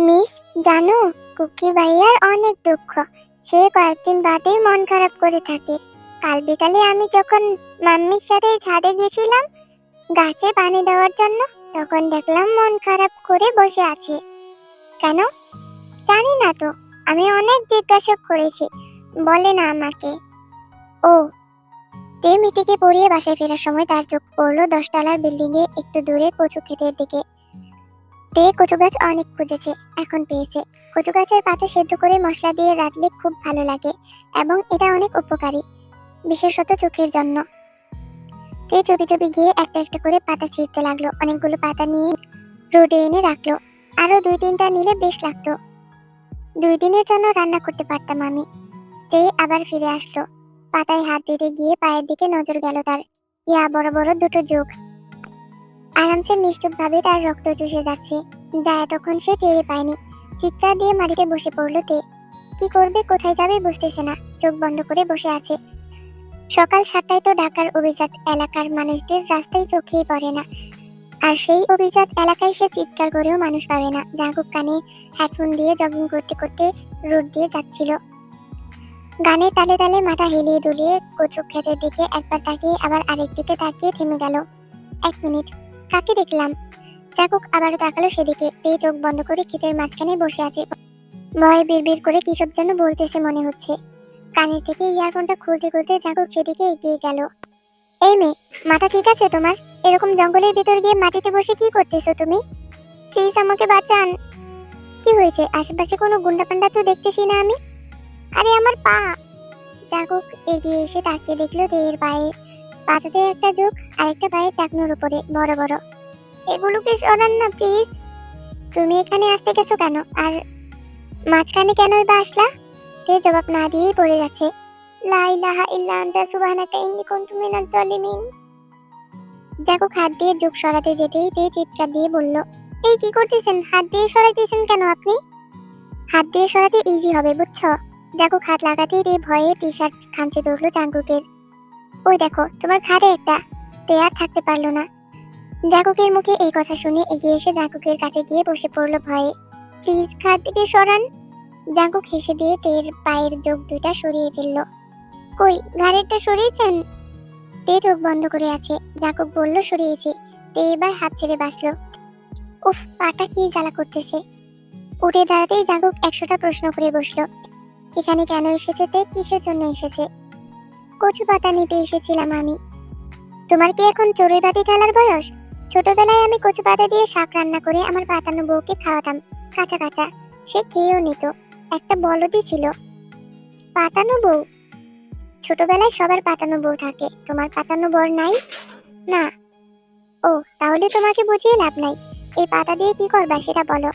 Miss, জানো cookie ভাইয়ার অনেক দুঃখ। সে কয়েকদিন বাদেই মন খারাপ করে থাকে। কাল বিকালে আমি যখন মাম্মির সাথে ছাদে গেছিলাম গাছে পানি দেওয়ার জন্য, তখন দেখলাম মন খারাপ করে বসে আছে। কেন জানি না তো, আমি অনেক জিজ্ঞাসা করেছি, বলে না আমাকে। ও, তে মিটিকে পড়িয়ে বাসায় ফেরার সময় তার চোখ পড়লো 10 তলার বিল্ডিং এ একটু দূরে কচু ক্ষেতের দিকে। তে কচু গাছ অনেক খুঁজেছে, এখন পেয়েছে। কচু গাছের পাতা সেদ্ধ করে মশলা দিয়ে রাঁধলে খুব ভালো লাগে এবং এটা অনেক উপকারী, বিশেষত চোখের জন্য। তে চুপি চুপি গিয়ে একটা একটা করে পাতা ছিঁড়তে লাগলো। অনেকগুলো পাতা নিয়ে রোদে এনে রাখলো। আরো 2-3টা নিলে বেশ লাগতো। 2 দিনের জন্য রান্না করতে পারতাম আমি। তে আবার ফিরে আসলো। পাতায় হাত দিতে গিয়ে পায়ের দিকে নজর গেল তার। ইয়া, বড় বড় দুটো চোখ। আরামসে নিশ্চুপ ভাবে তার রক্ত চুষে যাচ্ছে, যা এতক্ষণ সে টের পায়নি। চিৎকার দিয়ে মাটিতে বসে পড়লো তে। কি করবে, কোথায় যাবে বুঝতেছে না, চোখ বন্ধ করে বসে আছে। সকাল 7টায় তো ঢাকার অভিজাত এলাকার মানুষদের রাস্তায় চোখেই পড়ে না। আর সেই অভিজাত এলাকায় সে চিৎকার করেও মানুষ পাবে না। জাগুক কানে হেডফোন দিয়ে জগিং করতে করতে রোড দিয়ে যাচ্ছিল। গানের তালে তালে মাথা হেলিয়ে দুলিয়ে কচু ক্ষেতের দিকে একবার তাকিয়ে আবার আরেক দিকে তাকিয়ে থেমে গেল। 1 মিনিট, কাকে দেখলাম? জাগুক আবারও তাকালো সেদিকে। তে চোখ বন্ধ করে ক্ষেতের মাঝখানে বসে আছে। ভয়ে বিড়বিড় করে কিসব যেন বলতেছে মনে হচ্ছে। কানের থেকে ইয়ারফোনটা খুলতে খুলতে জাগুক সেদিকে এগিয়ে গেল। এই মেয়ে, মাথা ঠিক আছে তোমার? এরকম জঙ্গলের ভিতর গিয়ে মাটিতে বসে কি করতেছো তুমি? প্লিজ আমাকে বাঁচান। কি হয়েছে? আশেপাশে কোনো গুন্ডা পান্ডা তো দেখতেছি না আমি। আরে আমার পা। জাগুক এগিয়ে এসে তাকিয়ে দেখলো তেয়ের পায়ে। পাতাতে একটা চোখ আর একটা পায়ের টাকনোর উপরে বড় বড়। এগুলোকে সরান না প্লিজ। তুমি এখানে আসতে গেছো কেন? আর মাঝখানে কেনই বা আসলা? তে জবাব না দিয়েই পড়ে যাচ্ছে। লা ইলাহা ইল্লা আনতা সুবহানাকা ইন্নী কুনতু মিনাজ জালিমিন। জাগুক হাত দিয়ে চোখ সরাতে যেতেই তে চিৎকার দিয়ে বলল, এই কি করতেছেন? হাত দিয়ে সরাইতেছেন কেন আপনি? হাত দিয়ে সরাতে ইজি হবে বুঝছো? জাগুক হাত লাগাতেই তে ভয়ে টি শার্ট খামচে ধরলো জাগুকের। ওই দেখো তোমার ঘাড়ে একটা। তে আর থাকতে পারলো না। জাগুকের মুখে এই কথা শুনে এগিয়ে এসে জাগুকের কাছে গিয়ে বসে পড়লো ভয়ে। প্লিজ ঘাট থেকে সরান। জাগুক হেসে দিয়ে তের পায়ের চোখ দুইটা সরিয়ে ফেলল। কই, ঘাড়েরটা সরিয়েছেন? তে চোখ বন্ধ করে আছে। জাগুক বলল সরিয়েছি। তে এবার হাত ছেড়ে বাঁচলো। উফ, পাটা কি জ্বালা করতেছে। উঠে দাঁড়াতেই জাগুক 100টা প্রশ্ন করে বসলো। এখানে কেন এসেছে তে? কিসের জন্য এসেছে? কচু পাতা নিতে এসেছিলাম আমি। তোমার কি এখন চড়ুই পাতি খেলার বয়স? ছোটবেলায় আমি কচু পাতা দিয়ে শাক রান্না করে আমার পাতানো বউকে খাওয়াতাম, কাঁচা কাঁচা। সে খেয়েও নিত। একটা বলদই ছিল। পাতানো বউ? ছোটবেলায় সবার পাতানো বউ থাকে, তোমার পাতানো বর নাই? না। ও, তাহলে তোমাকে বুঝিয়ে লাভ নাই। এই পাতা দিয়ে কি করবা সেটা বলো।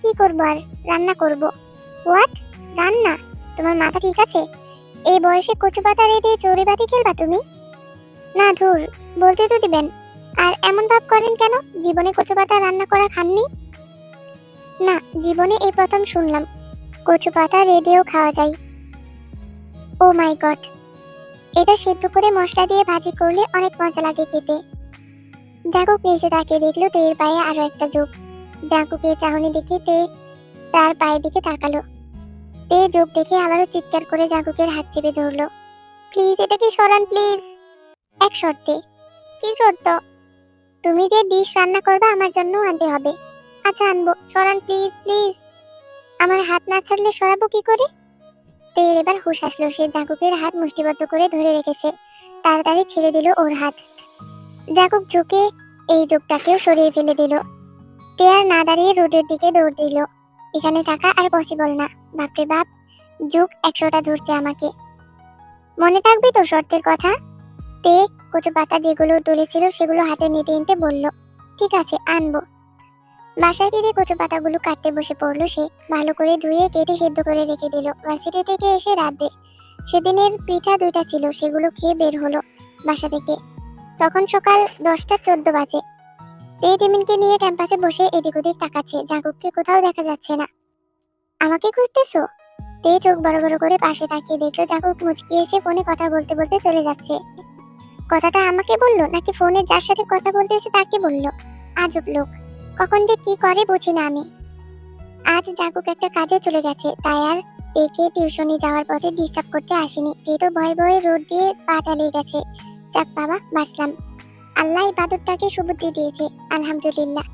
কি করবো আর? রান্না করব। হোয়াট? রান্না? তোমার মাথা ঠিক আছে? এই বয়সে কচু পাতা রেঁধে চড়ুই পাতি খেলবা তুমি? না ধুর, বলতে তো দিবেন। আর এমন ভাব করেন কেন? জীবনে কচু পাতা রান্না করা খাননি? না, জীবনে এই প্রথম শুনলাম কচু পাতা রেঁধেও খাওয়া যায়। ও মাই গড। এটা সেদ্ধ করে মশলা দিয়ে ভাজি করলে অনেক মজা লাগে খেতে। জাগুক নিচে তাকিয়ে দেখলো তের পায়ে আরো একটা যোগ। জাগুকের চাহনি দেখে তে তার পায়ের দিকে তাকালো। তে যোগ দেখে আবারও চিৎকার করে জাগুকের হাত চেপে ধরলো। প্লিজ এটাকে সরান প্লিজ। এক শর্তে। কি শর্ত? তুমি যে ডিশ রান্না করবে আমার জন্য আনতে হবে। আচ্ছা আনবো, সরান প্লিজ প্লিজ। আমার হাত না ছাড়লে সরাবো কি করে? তের এবার হুঁশ আসলো। সে জাগুকের হাত মুষ্টিবদ্ধ করে ধরে রেখেছে। তাড়াতাড়ি ছেড়ে দিল ওর হাত। জাগুক ঝুঁকে এই যোগটাকেও সরিয়ে ফেলে দিল। তে আর না দাঁড়িয়ে রোডের দিকে দৌড় দিল। এখানে থাকা আর পসিবল না। বাপরে বাপ, যোগ 100টা ধরছে আমাকে। মনে থাকবে তো শর্তের কথা? তে কচু পাতা যেগুলো তুলেছিল সেগুলো হাতে নিতে নিতে বলল, ঠিক আছে আনবো। বাসায় ফিরে কচু পাতাগুলো কাটতে বসে পড়লো সে। ভালো করে ধুয়ে কেটে সেদ্ধ করে রেখে দিল। ভার্সিটি থেকে এসে রাঁধবে। সেদিনের পিঠা 2টা ছিল, সেগুলো খেয়ে বের হলো বাসা থেকে। তখন সকাল 10টা 14 বাজে। তে জিমিনকে নিয়ে ক্যাম্পাসে বসে এদিক ওদিক তাকাচ্ছে। জাগুককে কোথাও দেখা যাচ্ছে না। আমাকে খুঁজতেছো? তে চোখ বড় বড় করে পাশে তাকিয়ে দেখলো জাগুক মুচকি এসে ফোনে কথা বলতে বলতে চলে যাচ্ছে। কথাটা আমাকে বললো নাকি ফোনে যার সাথে কথা বলতেছে তাকে বললো? আজব লোক, কখন যে কি করে বুঝি না আমি। আজ জাগুক একটা কাজে চলে গেছে, তাই আর একে টিউশনি যাওয়ার পথে ডিস্টার্ব করতে আসেনি। এ তো ভয়ে ভয়ে রোড দিয়ে পা চালিয়ে গেছে। যাক বাবা, বাঁচলাম। আল্লাহ এই বাদরটাকে সুবুদ্ধি দিয়েছে, আলহামদুলিল্লাহ।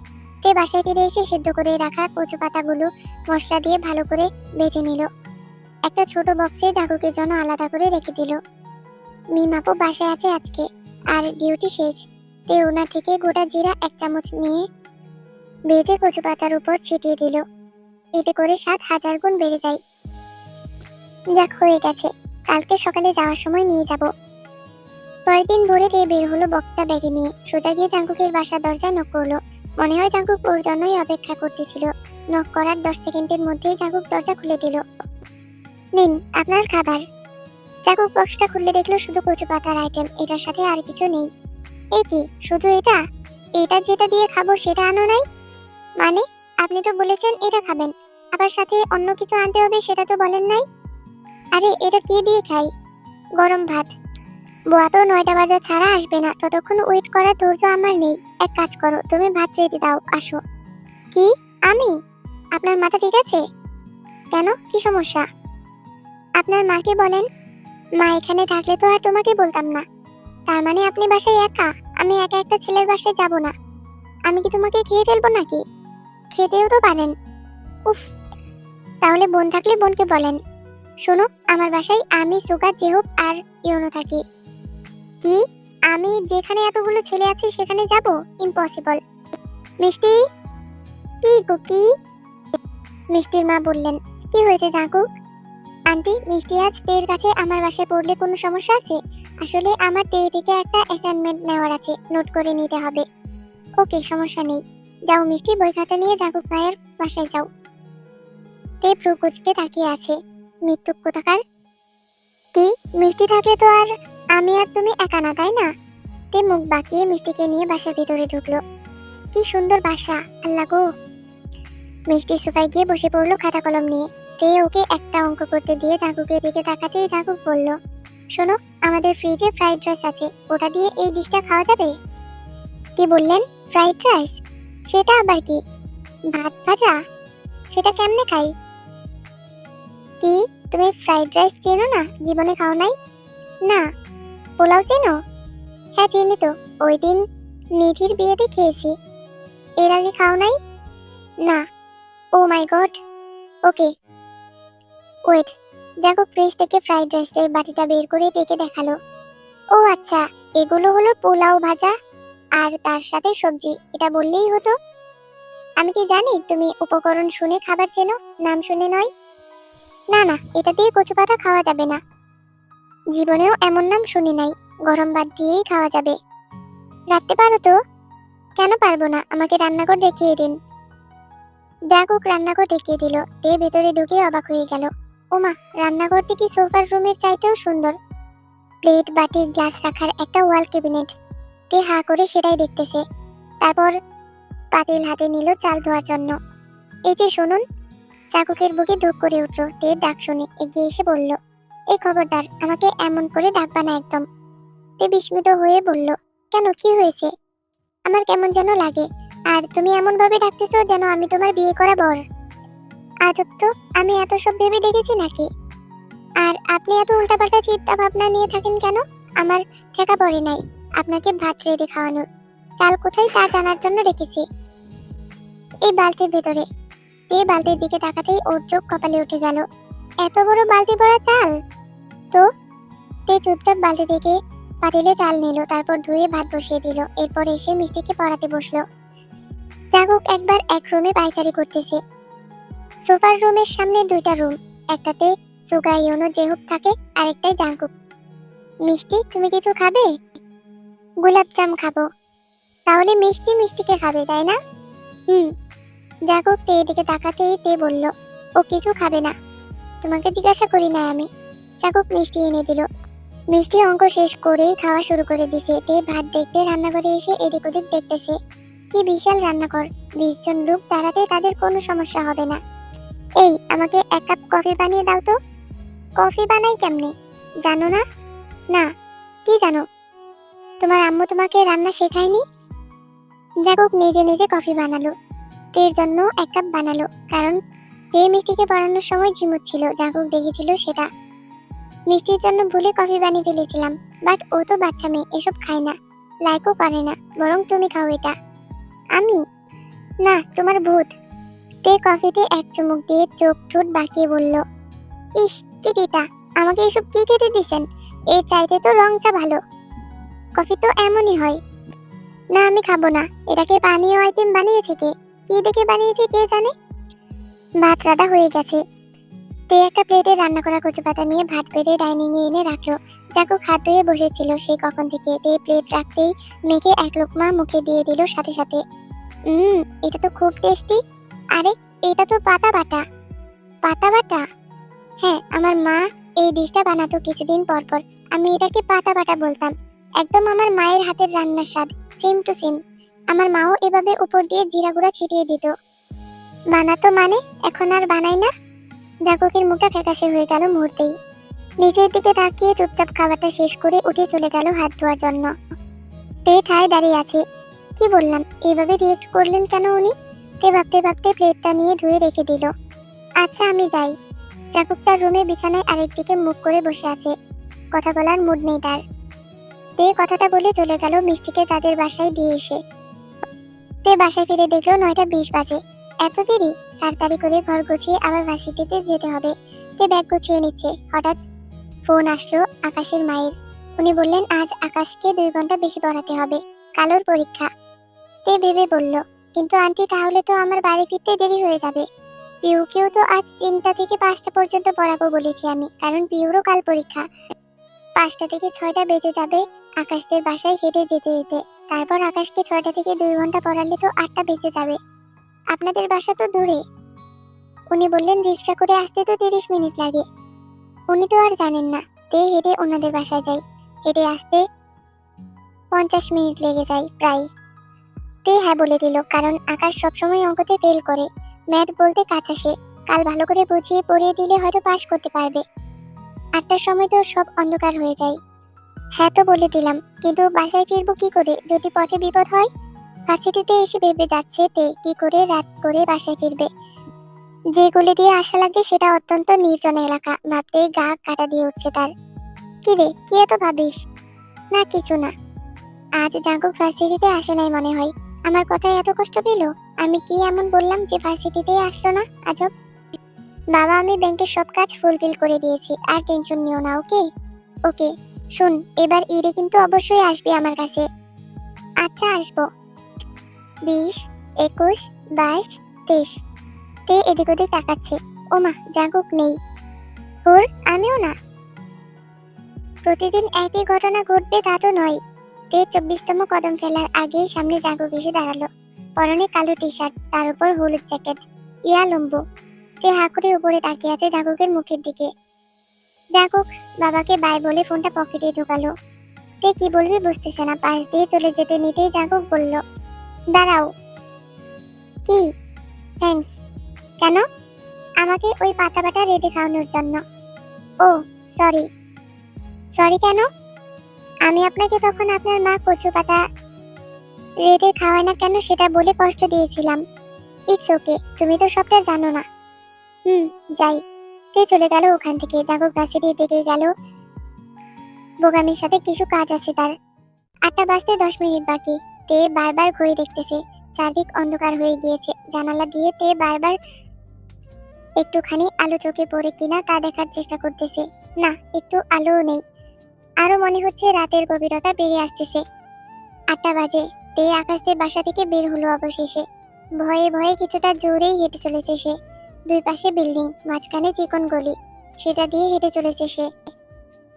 তে বাসায় ফিরে এসে সেদ্ধ করে রাখা কচু পাতাগুলো মশলা দিয়ে ভালো করে ভেজে নিল। একটা ছোট বক্সে জাগুকের জন্য আলাদা করে রেখে দিল। মিমাপু বাসায় আছে আজকে, আর ডিউটি শেষ। তে ওনার থেকে গোটা জিরা 1 চামচ নিয়ে ভেজে কচু পাতার উপর ছিটিয়ে দিল। এতে করে স্বাদ 1000 গুণ বেড়ে যায়। যাক, হয়ে গেছে, কালকে সকালে যাওয়ার সময় নিয়ে যাব। পরের দিন ভোরে তে বের হলো বক্সটা ব্যাগে নিয়ে। সোজা গিয়ে জাঙ্কুকের বাসার দরজায় নক করলো। মনে হয় জাঙ্কুক ওর জন্যই অপেক্ষা করতেছিল। নক করার 10 সেকেন্ডের মধ্যেই জাঙ্কুক দরজা খুলে দিল। নিন আপনার খাবার। জাঙ্কুক বক্সটা খুলে দেখলো শুধু কচু পাতার আইটেম, এটার সাথে আর কিছু নেই। এ কি, শুধু এটা? এটা যেটা দিয়ে খাবো সেটা আনো নাই? মানে আপনি তো বলেছেন এটা খাবেন, আবার সাথে অন্য কিছু আনতে হবে সেটা তো বলেন নাই। আরে এটা কি দিয়ে খাই? গরম ভাত। বুয়া তো 9টা বাজা ছাড়া আসবে না, ততক্ষণ ওয়েট করার ধৈর্য আমার নেই। এক কাজ করো, তুমি ভাত রেডি দাও, আসো। কি? আমি? আপনার মাথা ঠিক আছে? কেন, কি সমস্যা? আপনার মাকে বলেন। মা এখানে থাকলে তো আর তোমাকে বলতাম না। তার মানে আপনি বাসায় একা? আমি একা একটা ছেলের বাসায় যাব না। আমি কি তোমাকে খেয়ে ফেলবো নাকি? খেতেও তো পারেন। উফ, তাহলে বোন থাকলে বোনকে বলেন। শোনো, আমার বাসায় আমি, সুগা, জেহুব আর ইউনো থাকি। কি? আমি যেখানে এতগুলো ছেলে আছে সেখানে যাব? ইম্পসিবল। মিষ্টি। কি কুকি? মিষ্টির মা বললেন। কি হয়েছে জাঙ্কুক? আন্টি, মিষ্টি আজ তের কাছে আমার বাসায় পড়লে কোনো সমস্যা আছে? আসলে আমার তে থেকে একটা অ্যাসাইনমেন্ট নেওয়ার আছে, নোট করে নিতে হবে। ওকে, সমস্যা নেই। যাও মিষ্টি, বই খাতা নিয়ে জাঙ্কুক ভাইয়ের বাসায় যাও। তে ভ্রু কুঁচকে তাকিয়ে আছে। মৃত্যুক কোথাকার। কি? মিষ্টি থাকলে তো আর আমি আর তুমি একা না, তাই না? তে মুখ বাঁকিয়ে মিষ্টিকে নিয়ে বাসার ভিতরে ঢুকলো। কি সুন্দর বাসা, আল্লাহ গো। মিষ্টি সোফায় গিয়ে বসে পড়লো খাতা কলম নিয়ে। তে ওকে একটা অঙ্ক করতে দিয়ে জাঙ্কুকের দিকে তাকাতেই জাঙ্কুক বলল, শোনো, আমাদের ফ্রিজে ফ্রাইড রাইস আছে, ওটা দিয়ে এই ডিশটা খাওয়া যাবে? কি বললেন? Fried rice? সেটা আবার কি? ভাত ভাজা? সেটা কেমনে খাই? কি, তুমি ফ্রাইড রাইস চেনো না? জীবনে খাও নাই? না। পোলাও চেনো? হ্যাঁ চিনি তো, ওই দিন নিধির বিয়েতে খেয়েছি। এর আগে খাও নাই? না। ও মাই গড। ওকে, ওয়েট। দেখো, ফ্রিজ থেকে ফ্রাইড রাইসের বাটিটা বের করে দেখে দেখালো। ও আচ্ছা, এগুলো হলো পোলাও ভাজা আর তার সাথে সবজি, এটা বললেই হতো। আমি কি জানি তুমি উপকরণ শুনে খাবার চেনো, নাম শুনে নয়। না না, এটা দিয়ে কচু পাতা খাওয়া যাবে না। জীবনেও এমন নাম শুনি নাই। গরম ভাত দিয়েই খাওয়া যাবে। রাখতে পারো তো? কেন পারবো না, আমাকে রান্নাঘর দেখিয়ে দিন। জাগুক রান্নাঘর দেখিয়ে দিল। তে ভেতরে ঢুকে অবাক হয়ে গেল। ওমা, রান্নাঘরটি কি সোফার রুমের চাইতেও সুন্দর। প্লেট, বাটি, গ্লাস রাখার একটা ওয়াল ক্যাবিনেট। তে হা করে সেটাই দেখতেছে। তারপর পাতিল হাতে নিল চাল ধোয়ার জন্য। এই যে শুনুন। জাগুকের বুকে ধুক করে উঠল। তে ডাক শুনে এগিয়ে এসে বলল, এই খবরদার, আমাকে এমন করে ডাকবা না একদম। তে বিস্মিত হয়ে বলল, কেন, কি হয়েছে? আমার কেমন যেন লাগে, আর তুমি এমন ভাবে ডাকতেছো যেন আমি তোমার বিয়ে করা বর। আজব তো, আমি এত সব ভেবে ডেকেছি নাকি? আর আপনি এত উল্টাপাল্টা চিন্তা ভাবনা নিয়ে থাকেন কেন? আমার ঠেকা পড়ে নাই আপনাকে ভাত রেঁধে খাওয়ানোর। চাল কোথায় তা জানার জন্য রেখেছি। এই বালতির ভেতরে। তে বালতির দিকে তাকাতেই ওর চোখ কপালে উঠে গেল। এত বড় বালতি ভরা চাল? তো তে চুপচাপ বালতি থেকে পাতিলে চাল নিল, তারপর ধুয়ে ভাত বসিয়ে দিল। এরপর এসে মিষ্টিকে পড়াতে বসলো। জাগুক একবার এক রুমে পায়চারি করতেছে। সোফার রুমের সামনে 2টা রুম, একটাতে সুগা, ইউনো, জেহুব থাকে, আরেকটাই জাঙ্কুক। মিষ্টি, তুমি কিছু খাবে? গোলাপ জাম খাবো। তাহলে মিষ্টি মিষ্টিকে খাবে, তাই না? হুম। জাগুক তে দিকে তাকাতেই তে বলল, ও কিছু খাবে না। তোমাকে জিজ্ঞাসা করি না আমি। জাগুক মিষ্টি এনে দিল। মিষ্টি অঙ্ক শেষ করেই খাওয়া শুরু করে দিছে। তে ভাত দেখতে রান্নাঘরে এসে এদিক ওদিক দেখতেছে। কি বিশাল রান্নাঘর, 20 জন লোক দাঁড়াতে তাদের কোনো সমস্যা হবে না। এই, আমাকে 1 কাপ কফি বানিয়ে দাও তো। কফি বানাই কেমনে, জানো না? না। কি জানো? তোমার আম্মু তোমাকে রান্না শেখায়নি? জাগুক নিজে নিজে কফি বানালো। তের জন্য 1 কাপ বানালো, কারণ তে মিষ্টিকে পড়ানোর সময় ঝিমুচ্ছিল। জাঙ্কুক দেখেছিল সেটা। মিষ্টির জন্য ভুলে কফি বানিয়ে ফেলেছিলাম, বাট ও তো বাচ্চা মেয়ে, এসব খায় না, লাইকও করে না। বরং তুমি খাও এটা। আমি? না, তোমার ভূত। তে কফিতে 1 চুমুক দিয়ে চোখ ঠোঁট বাঁকিয়ে বলল, ইস কি দিতা, আমাকে এসব কি খেতে দিছেন? এর চাইতে তো রং চা ভালো। কফি তো এমনই হয়। না, আমি খাবো না। এটাকে পানীয় আইটেম বানিয়েছে কে? কি দেখে বানিয়েছে কে জানে। ভাত রাঁধা হয়ে গেছে। তে একটা প্লেটে রান্না করা কচু পাতা নিয়ে ভাত বেড়ে ডাইনিং এ এনে রাখলো। জাঙ্কুক হাত ধুয়ে বসেছিল সেই কখন থেকে। তে প্লেট রাখতেই মেখে 1 লোকমা মুখে দিয়ে দিল সাথে সাথে। এটা তো খুব টেস্টি। আরে, এটা তো পাতা বাটা। পাতা বাটা? হ্যাঁ, আমার মা এই ডিশটা বানাতো কিছুদিন পর পর। আমি এটাকে পাতা বাটা বলতাম। একদম আমার মায়ের হাতের রান্নার স্বাদ, সেম টু সেম। আমার মাও এভাবে উপর দিয়ে জিরা গুঁড়া ছিটিয়ে দিত। বানাতো মানে? এখন আর বানাই না। জাঙ্কুকের মুখটা ফ্যাকাশে হয়ে গেল মুহূর্তেই। নিজের দিকে তাকিয়ে চুপচাপ খাবারটা শেষ করে উঠে চলে গেল হাত ধোয়ার জন্য। তে ঠায় দাঁড়িয়ে আছে। কি বললাম, এভাবে রিয়েক্ট করলেন কেন উনি? তে ভাবতে ভাবতে প্লেটটা নিয়ে ধুয়ে রেখে দিল। আচ্ছা, আমি যাই। জাঙ্কুক তার রুমে বিছানায় আরেকদিকে মুখ করে বসে আছে। কথা বলার মুড নেই তার। তে কথাটা বলে চলে গেল মিষ্টিকে তাদের বাসায় দিয়ে এসে। তে বাসায় ফিরে দেখলো 9:20 বাজে। এত দেরি? তাড়াতাড়ি করে ঘর গুছিয়ে আবার ভার্সিটিতে যেতে হবে। তে ব্যাগ গুছিয়ে নিচ্ছে। হঠাৎ ফোন আসলো আকাশের মায়ের। উনি বললেন আজ আকাশকে 2 ঘন্টা বেশি পড়াতে হবে, কালোর পরীক্ষা। তে ভেবে বলল, কিন্তু আন্টি, তাহলে তো আমার বাড়ি ফিরতে দেরি হয়ে যাবে। পিউকেও তো আজ 3টা থেকে 5টা পর্যন্ত পড়াবো বলেছি আমি, কারণ পিউরও কাল পরীক্ষা। 5টা থেকে 6টা বেজে যাবে আকাশদের বাসায় হেঁটে যেতে যেতে। তারপর আকাশকে 6টা থেকে 2 ঘন্টা পড়ালে তো 8টা বেজে যাবে। আপনাদের বাসা তো দূরে। উনি বললেন রিক্সা করে আসতে তো 30 মিনিট লাগে। উনি তো আর জানেন না, তে হেঁটে ওনাদের বাসায় যাই। হেঁটে আসতে 50 মিনিট লেগে যায় প্রায়। তে হ্যাঁ বলে দিল, কারণ আকাশ সবসময় অঙ্কতে ফেল করে, ম্যাথ বলতে কাঁচা সে। কাল ভালো করে বুঝিয়ে পড়িয়ে দিলে হয়তো পাস করতে পারবে। 8টার সময় তো সব অন্ধকার হয়ে যায়। হ্যাঁ তো বলে দিলাম, কিন্তু বাসায় ফিরবো কি করে যদি পথে বিপদ হয়? ভার্সিটিতে এসে ভেবে যাচ্ছে তে কি করে রাত করে বাসায় ফিরবে। যে গলি দিয়ে আসা লাগে সেটা অত্যন্ত নির্জন এলাকা। ভাবতেই গা কাটা দিয়ে উঠছে তার। কি রে, কি এত ভাবিস? না, কিছু না। আজ জাঙ্কুক ভার্সিটিতে আসে নাই মনে হয়। আমার কথায় এত কষ্ট পেল? আমি কি এমন বললাম যে ভার্সিটিতে আসলো না? আজব। বাবা, আমি ব্যাংকের সব কাজ ফুলফিল করে দিয়েছি, আর টেনশন নিও না। ওকে? ওকে। শুন, এবার ঈদে কিন্তু অবশ্যই আসবি আমার কাছে। আচ্ছা, আসবো। 20, 21, 22, 23। তে এদিক ওদিক তাকাচ্ছে। ওমা, জাঙ্কুক নেই। হুর, আমিও না। প্রতিদিন একই ঘটনা ঘটবে তা তো নয়। তে 24তম কদম ফেলার আগেই সামনে জাঙ্কুক এসে দাঁড়ালো। পরনে কালো টি শার্ট, তার উপর হলুদ জ্যাকেট, ইয়া লম্বু। সে হা করে উপরে তাকিয়ে আছে জাঙ্কুকের মুখের দিকে। জাঙ্কুক বাবাকে বাই বলে ফোনটা পকেটে ঢোকালো। তে কি বলবে বুঝতেছে না। পাশ দিয়ে চলে যেতে নিতেই জাঙ্কুক বলল, দাঁড়াও। কি? থ্যাঙ্কস। কেন? আমাকে ওই পাতা বাটা রেঁধে খাওয়ানোর জন্য। ও, সরি। সরি কেন? আমি আপনাকে তখন আপনার মা কচু পাতা রেঁধে খাওয়ায় না কেন সেটা বলে কষ্ট দিয়েছিলাম। ইটস ওকে, তুমি তো সবটা জানো না। যাই। তে চলে গেল ওখান থেকে। জাঙ্কুক ভার্সিটির দিকে গেল। বোগামির সাথে কিছু কাজ আছে তার। 8টা বাজতে 10 মিনিট বাকি। তে বারবার ঘড়ি দেখতেছে। চারদিক অন্ধকার হয়ে গিয়েছে। জানালা দিয়ে তে বারবার একটুখানি আলো চোখে পড়ে কিনা তা দেখার চেষ্টা করতেছে। না, একটু আলোও নেই। আরো মনে হচ্ছে রাতের গভীরতা বেড়ে আসতেছে। 8টা বাজে। তে আকাশদের বাসা থেকে বের হলো অবশেষে। ভয়ে ভয়ে কিছুটা জোরেই হেঁটে চলেছে সে। 2 পাশে বিল্ডিং, মাঝখানে চিকন গলি, সেটা দিয়ে হেঁটে চলেছে সে।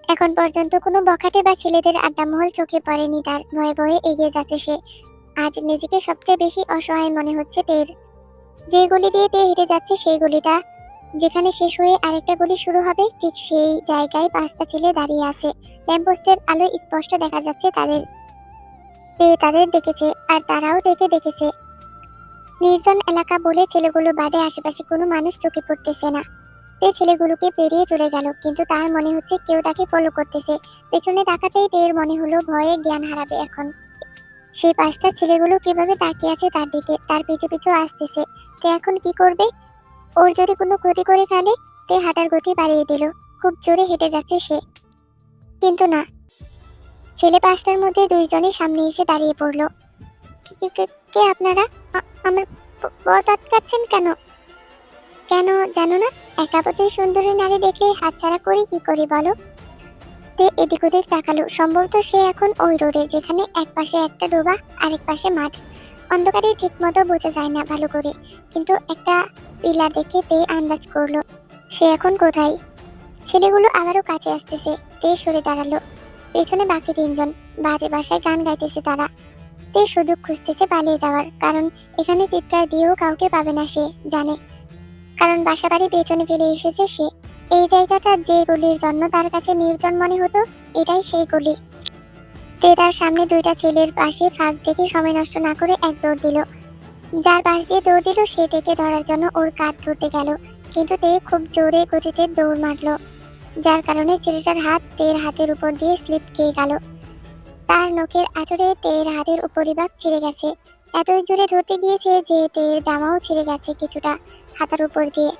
এখন পর্যন্ত কোনো বখাটে বা ছেলেদের আড্ডামহল চোখে পড়েনি তার। ভয়ে ভয়ে এগিয়ে যাচ্ছে সে। আজ নিজেকে সবচেয়ে বেশি অসহায় মনে হচ্ছে তের। যে গলি দিয়ে তে হেঁটে যাচ্ছে সেই গলিটা যেখানে শেষ হয়ে আরেকটা গলি শুরু হবে, ঠিক সেই জায়গায় 5টা ছেলে দাঁড়িয়ে আছে। ল্যাম্পপোস্টের আলোয় স্পষ্ট দেখা যাচ্ছে তাদের। তে তাদের দেখেছে, আর তারাও তেকে দেখেছে। নির্জন এলাকা বলে ছেলেগুলো বাদে আশেপাশে কোনো মানুষ চোখে পড়তেছে না। তে ছেলেগুলোকে পেরিয়ে চলে গেল, কিন্তু তার মনে হচ্ছে কেউ তাকে ফলো করতেছে। পেছনে তাকাতেই তের মনে হলো ভয়ে জ্ঞান হারাবে এখন। সেই 5টা ছেলেগুলো কিভাবে তাকিয়ে আছে তার দিকে, তার পিছু পিছু আসতেছে। তে এখন কি করবে? ওর যদি কোনো ক্ষতি করে ফেলে? তে হাঁটার গতি বাড়িয়ে দিল। খুব জোরে হেঁটে যাচ্ছে সে, কিন্তু না, ছেলে 5টার মধ্যে 2জনই সামনে এসে দাঁড়িয়ে পড়ল। কে কে কে আপনারা? আমার পথ আটকাচ্ছেন কেন? কেন জানো না? একাপতি সুন্দরী নারী দেখলে হাতছাড়া করি কি করি বলো? তে এদিক ওদিক তাকালো। সম্ভবত সে এখন ওই রোডে, যেখানে এক পাশে একটা ডোবা, আরেক পাশে মাঠ। অন্ধকারে ঠিক মতো বোঝা যায় না ভালো করে, কিন্তু একটা পিলা দেখে তে আন্দাজ করলো সে এখন কোথায়। ছেলেগুলো আবারও কাছে আসতেছে। তে সরে দাঁড়ালো। পেছনে বাকি 3জন বাজে বাসায় গান গাইতেছে তারা। তে সুযোগ খুঁজতেছে পালিয়ে যাওয়ার, কারণ এখানে চিৎকার দিয়েও কাউকে পাবে না সে জানে, কারণ বাসাবাড়ি পেছনে ফেলে এসেছে সে। এই জায়গাটা যে গলির জন্য তার কাছে নির্জন মনে হতো, এটাই সেই গলি। তে তার সামনে 2টা ছেলের পাশে ফাঁক দেখে সময় নষ্ট না করে এক দৌড় দিল। যার পাশ দিয়ে দৌড় দিল সে তেকে ধরার জন্য ওর কাঁধ ধরতে গেল, কিন্তু তে খুব জোরে গতিতে দৌড় মারলো, যার কারণে ছেলেটার হাত তের হাতের উপর দিয়ে স্লিপ খেয়ে গেল। তার নখের আঁচড়ে তের হাতের উপরিভাগ ছিঁড়ে গেছে। এতই জোরে ধরতে গিয়েছে যে তের জামাও ছিঁড়ে গেছে কিছুটা হাতার উপর দিয়ে।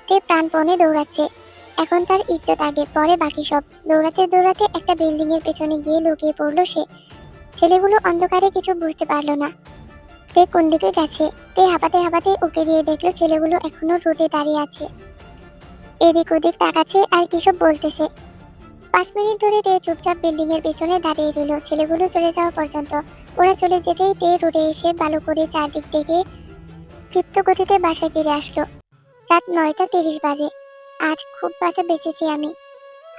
তে প্রাণপণে দৌড়াচ্ছে। এখন তার ইজ্জত আগে, পরে বাকি সব। দৌড়াতে দৌড়াতে একটা বিল্ডিং এর পেছনে গিয়ে লুকিয়ে পড়লো সে। ছেলেগুলো অন্ধকারে কিছু বুঝতে পারলো না তে কোন দিকে গেছে। তে হাঁপাতে হাঁপাতে উঁকে দিয়ে দেখলো ছেলেগুলো এখনো রোডে দাঁড়িয়ে আছে, এদিক ওদিক তাকাচ্ছে আর কিসব বলতেছে। 5 মিনিট ধরে তে চুপচাপ বিল্ডিং এর পেছনে দাঁড়িয়ে রইল ছেলেগুলো চলে যাওয়া পর্যন্ত। ওরা চলে যেতেই তে রোডে এসে ভালো করে চারদিক দেখে ক্ষিপ্ত গতিতে বাসায় ফিরে আসলো। রাত 9টা 30 বাজে। আজ খুব বাঁচা বেঁচেছি আমি।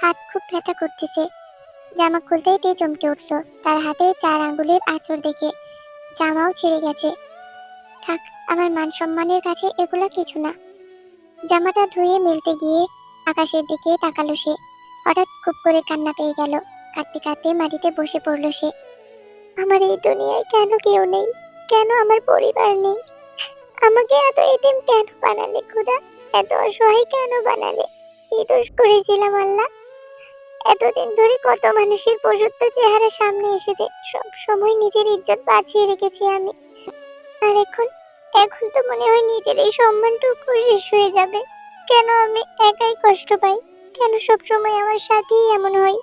হাত খুব ব্যথা করতেছে। জামা খুলতেই তে চমকে উঠলো তার হাতে 4 আঙ্গুলের আঁচড় দেখে। জামাও ছিঁড়ে গেছে। থাক, আমার মান সম্মানের কাছে এগুলা কিছু না। জামাটা ধুয়ে মেলতে গিয়ে আকাশের দিকে তাকালো সে। হঠাৎ খুব করে কান্না পেয়ে গেল। কাঁদতে কাঁদতে মাটিতে বসে পড়লো সে। আমার এই দুনিয়ায় কেন কেউ নেই? কেন আমার পরিবার নেই? আমাকে এত এতিম কেন বানালে খোদা? এত অসহায় কেন বানালে? কি দোষ করেছিলাম আল্লাহ? এতদিন ধরে কত মানুষের প্রযুক্ত চেহারা সামনে এসেছে, সব সময় নিজের ইজ্জত বাঁচিয়ে রেখেছি আমি। আর এখন এখন তো মনে হয় নিজের এই সম্মানটুকু শেষ হয়ে যাবে। কেন আমি একাই কষ্ট পাই? কেন সব সময় আমার সাথেই এমন হয়?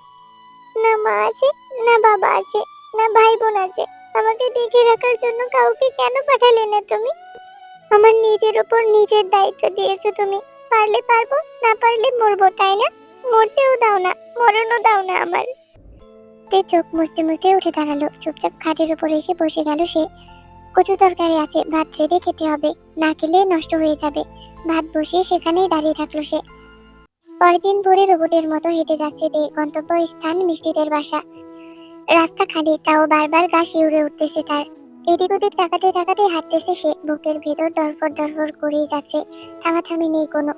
না মা আছে, না বাবা আছে, না ভাই বোন আছে। আমাকে দেখে রাখার জন্য কাউকে কেন পাঠালে না তুমি? আমার নিজের উপর নিজের দায়িত্ব দিয়েছো তুমি। পারলে পারবো, না পারলে মরবো, তাই না? মরতেও দাও না, মরণও দাও না আমার। তে চোখ মুছতে মুছতে উঠে দাঁড়ালো। চুপচাপ খাটের উপর এসে বসে গেল সে। কচু তরকারি আছে, ভাত রেঁধে খেতে হবে, না খেলে নষ্ট হয়ে যাবে। ভাত বসিয়ে সেখানেই দাঁড়িয়ে থাকলো সে। পরের দিন ভোরে রোবটের মতো হেঁটে যাচ্ছে তে। গন্তব্য স্থান মিষ্টিদের বাসা। রাস্তা খালি, তাও বারবার গা শিউরে উঠতেছে তার। এদিক ওদিক তাকাতে তাকাতে হাঁটতেছে সে। বুকের ভেতর ধরফর ধরফর করেই যাচ্ছে, থামাথামি নেই কোনো।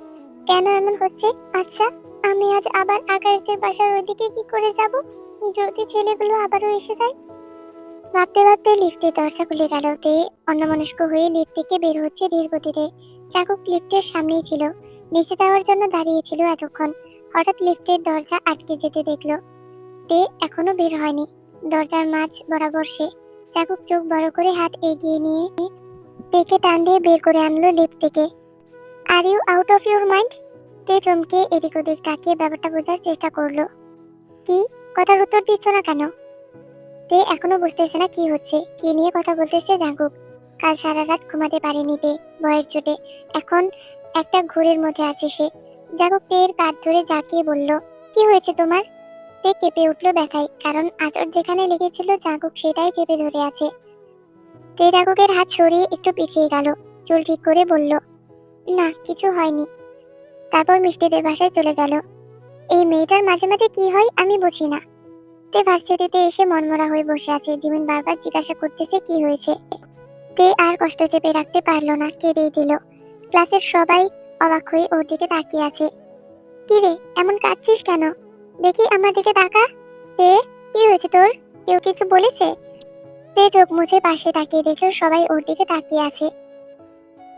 কেন এমন হচ্ছে? আচ্ছা, আমি আজ আবার আকাশদের বাসার ওদিকে কি করে যাব? যদি ছেলেগুলো আবারও এসে যায়। ভাবতে ভাবতে লিফটের দরজা খুলে গেল। তে অন্যমনস্ক হয়ে লিফট থেকে বের হচ্ছে ধীর গতিতে। চাকুক লিফটের সামনেই ছিল, নিচে যাওয়ার জন্য দাঁড়িয়েছিল এতক্ষণ। হঠাৎ লিফটের দরজা আটকে যেতে দেখলো। তে এখনো বের হয়নি। দরজার মাঝ বরাবর সে। চাকুক চোখ বড় করে হাত এগিয়ে নিয়ে তেকে টান দিয়ে বের করে আনলো লিফট থেকে। Are you out of your mind? তে চমকে এদিক ওদিক তাকিয়ে ব্যাপারটা বোঝার চেষ্টা করলো। কি? কথার উত্তর দিচ্ছ না কেন? তে এখনো বুঝতেছে না কি হচ্ছে, কি নিয়ে কথা বলতেছে জাঙ্কুক। কাল সারা রাত ঘুমাতে পারেনি তে ভয়ের চোটে। এখন একটা ঘোরের মধ্যে আছে সে। জাঙ্কুক তের কাঁধ ধরে জাঁকিয়ে বলল, কি হয়েছে তোমার? তে কেঁপে উঠলো ব্যথায়, কারণ আঁচড় যেখানে লেগেছিল জাঙ্কুক সেটাই চেপে ধরে আছে। তে জাঙ্কুকের হাত সরিয়ে একটু পিছিয়ে গেল, চুল ঠিক করে বলল, না কিছু হয়নি। তারপর মিষ্টিদের বাসায় চলে গেল। এই মেয়েটার মাঝে মাঝে কি হয় আমি বুঝি না। তে ভার্সিটিতে এসে মনমরা হয়ে বসে আছে। জিমিন বারবার জিজ্ঞাসা করতেছে কি হয়েছে। তে আর কষ্ট চেপে রাখতে পারলো না, কেঁদেই দিল। ক্লাসের সবাই অবাক হয়ে ওর দিকে তাকিয়ে আছে। কি রে, এমন কাঁদছিস কেন? দেখি আমার দিকে তাকা। তে, কি হয়েছে তোর? কেউ কিছু বলেছে? তে চোখ মুছে পাশে তাকিয়ে দেখলো সবাই ওর দিকে তাকিয়ে আছে।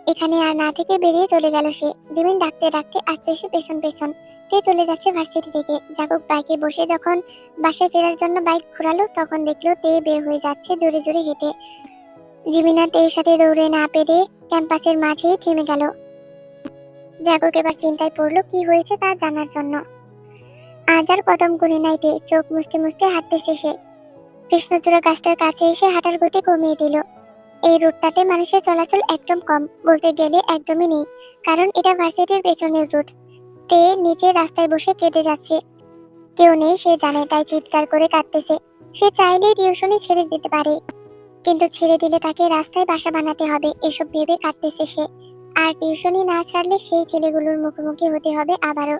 এখানে আর না থেকে বেরিয়ে চলে গেল সে। জিমিন ডাকতে ডাকতে আসতেছে পেছন পেছন। তে চলে যাচ্ছে ভার্সিটি থেকে। জাগুক বাইকে বসে যখন বাসায় ফেরার জন্য বাইক ঘোরালো তখন দেখলো তে বের হয়ে যাচ্ছে জোরে জোরে হেঁটে। জিমিন আর তের সাথে দৌড়ে না পেরে ক্যাম্পাসের মাঝেই থেমে গেল। জাগুক এবার চিন্তায় পড়লো কি হয়েছে তা জানার জন্য। আজ আর কদম গুনে নাই তে, চোখ মুছতে মুছতে হাঁটতেছে সে। কৃষ্ণচূড়া গাছটার কাছে এসে হাঁটার গতি কমিয়ে দিল। এই রুটটাতে মানুষের চলাচল একদম কম, বলতে গেলে একদমই নেই, কারণ এটা ভার্সিটির পেছনের রুট। তে নিচে রাস্তায় বসে কেঁদে যাচ্ছে। কেউ নেই সে জানে, তাই চিৎকার করে কাঁদতেছে। সে চাইলেই টিউশনি ছেড়ে দিতে পারে, কিন্তু ছেড়ে দিলে তাকে রাস্তায় বাসা বানাতে হবে, এসব ভেবে কাঁদতেছে সে। আর টিউশনি না ছাড়লে সেই ছেলেগুলোর মুখোমুখি হতে হবে আবারও।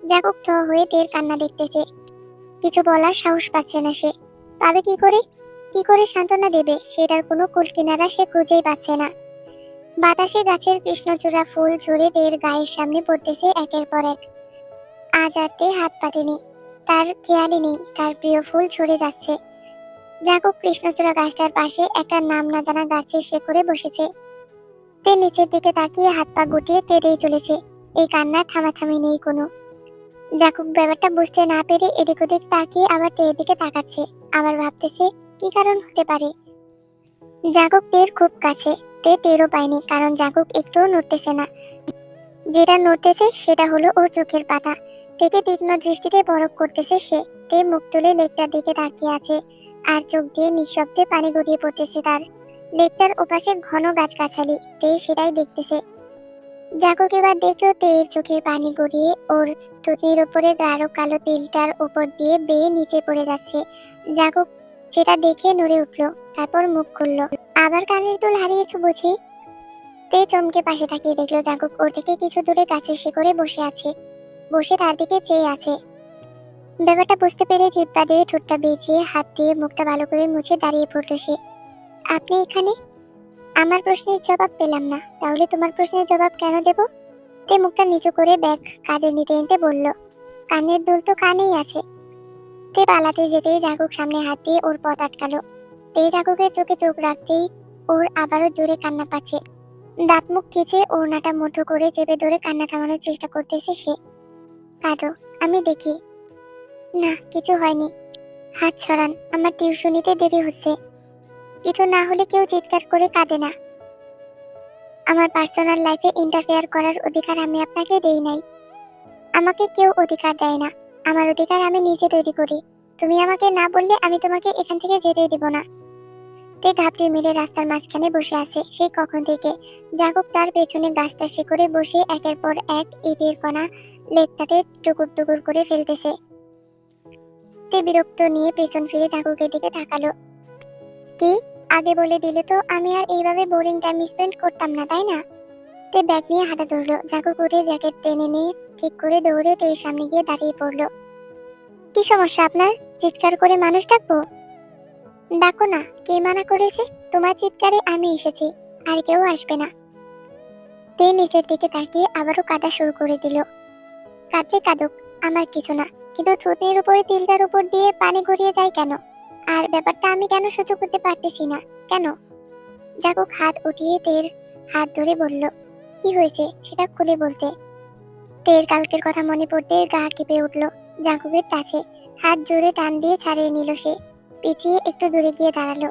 জাগুক থ হয়ে তের কান্না দেখতেছে। কিছু বলার সাহস পাচ্ছে না সে। পাবে কি করে? কি করে সান্ত্বনা দেবে সেটার কোনো কুল কিনারা সে খুঁজেই পাচ্ছে না। বাতাসে গাছের কৃষ্ণচূড়া ফুল ঝরে তের গায়ের সামনে পড়তেছে একের পর এক। আজ আর তে হাত পাতেনি, তার খেয়ালই নেই তার প্রিয় ফুল ঝরে যাচ্ছে। জাগুক কৃষ্ণচূড়া গাছটার পাশে একটা নাম না জানা গাছের শেকড়ে বসেছে। তে নিচের দিকে তাকিয়ে হাত পা গুটিয়ে কেঁদেই চলেছে। এই কান্নার থামাথামি নেই কোনো। জাগুক ব্যাপারটা বুঝতে না পেরে এদিক ওদিক তাকিয়ে আবার তের দিকে তাকাচ্ছে। আবার ভাবতেছে কি কারণ হতে পারে। জাগুক তের খুব কাছে, তে টেরও পায়নি, কারণ জাগুক একটুও নড়তেছে না। যেটা নড়তেছে সেটা হলো ওর চোখের পাতা। তেকে তীক্ষ্ণ দৃষ্টিতে পরখ করতেছে সে। তে মুখ তুলে লেকটার দিকে তাকিয়ে আছে, আর চোখ দিয়ে নিঃশব্দে পানি গড়িয়ে পড়তেছে তার। লেকটার ওপাশে ঘন গাছগাছালি, তে সেটাই দেখতেছে। জাগুক এবার দেখলো তের চোখের পানি গড়িয়ে ওর থুতনির ওপরে গাঢ় কালো তিলটার উপর দিয়ে বেয়ে নিচে পড়ে যাচ্ছে। জাগুক সেটা দেখে নড়ে উঠলো, তারপর মুখ খুললো। আবার কানের দুল হারিয়েছো বুঝি? তে চমকে পাশে তাকিয়ে দেখলো জাগুক ওর থেকে কিছু দূরে গাছের শিকড়ে বসে আছে, বসে তার দিকে চেয়ে আছে। ব্যাপারটা বুঝতে পেরে জিহ্বা দিয়ে ঠোঁটটা বেঁচিয়ে হাত দিয়ে মুখটা ভালো করে মুছে দাঁড়িয়ে পড়লো সে। আপনি এখানে? আমার প্রশ্নের জবাব পেলাম না, তাহলে তোমার প্রশ্নের জবাব কেন দেব? তে মুখটা নিচু করে ব্যাগ কাঁধে নিতে নিতে বলল, কানের দুল তো কানেই আছে। তে পালাতে যেতেই জাগুক সামনে হাত দিয়ে ওর পথ আটকালো। তে জাগুকের চোখে চোখ রাখতেই ওর আবারও জোরে কান্না পাচ্ছে। দাঁত মুখ খিচে ওড়নাটা মুঠো করে চেপে ধরে কান্না থামানোর চেষ্টা করতেছে সে। কাঁদো, আমি দেখি। না, কিছু হয়নি। হাত ছড়ান, আমার টিউশনিতে দেরি হচ্ছে। কিছু না হলে কেউ চিৎকার করে কাঁদে না। আমার পার্সোনাল লাইফে ইন্টারফেয়ার করার অধিকার আমি আপনাকে দেই নাই। আমাকে কেউ অধিকার দেয় না, আমার অধিকার আমি নিজে তৈরি করি। তুমি আমাকে না বললে আমি তোমাকে এখান থেকে যেতেই দিব না। তে ঘাপটি মেরে রাস্তার মাঝখানে বসে আছে সেই কখন থেকে। জাগুক তার পেছনে গাছটা শিকড়ে বসে একের পর এক ইটের কণা লেকটাতে টুকুর টুকুর করে ফেলতেছে। তে বিরক্ত নিয়ে পেছন ফিরে জাগুকের দিকে তাকালো। কি, আগে বলে দিলে তো আমি আর এইভাবে বোরিং টাইম স্পেন্ড করতাম না, তাই না? তে ব্যাগ নিয়ে হাঁটা ধরলো। জাগুক উঠে জ্যাকেট টেনে নিয়ে ঠিক করে দৌড়ে তের সামনে গিয়ে দাঁড়িয়ে পড়লো। কি সমস্যা আপনার? চিৎকার করে মানুষ ডাকবো? ডাকো না, কে মানা করেছে? তোমার চিৎকারে আমি এসেছি, আর কেউ আসবে না। তে নিচের দিকে তাকিয়ে আবারও কাঁদা শুরু করে দিল। কাঁদছে কাঁদুক, আমার কিছু না, কিন্তু থুতনির উপরে তিলটার উপর দিয়ে পানি গড়িয়ে যায় কেন? আর ব্যাপারটা আমি কেন সহ্য করতে পারতেছি না, কেন? জাগুক হাত উঠিয়ে তের হাত ধরে বলল, কি হয়েছে সেটা খুলে বলতে। তের কালকের কথা মনে পড়তে গা কেঁপে উঠল। জাগুকের কাছে হাত জোরে টান দিয়ে ছাড়িয়ে নিল সে। পিছিয়ে একটু দূরে গিয়ে দাঁড়ালো।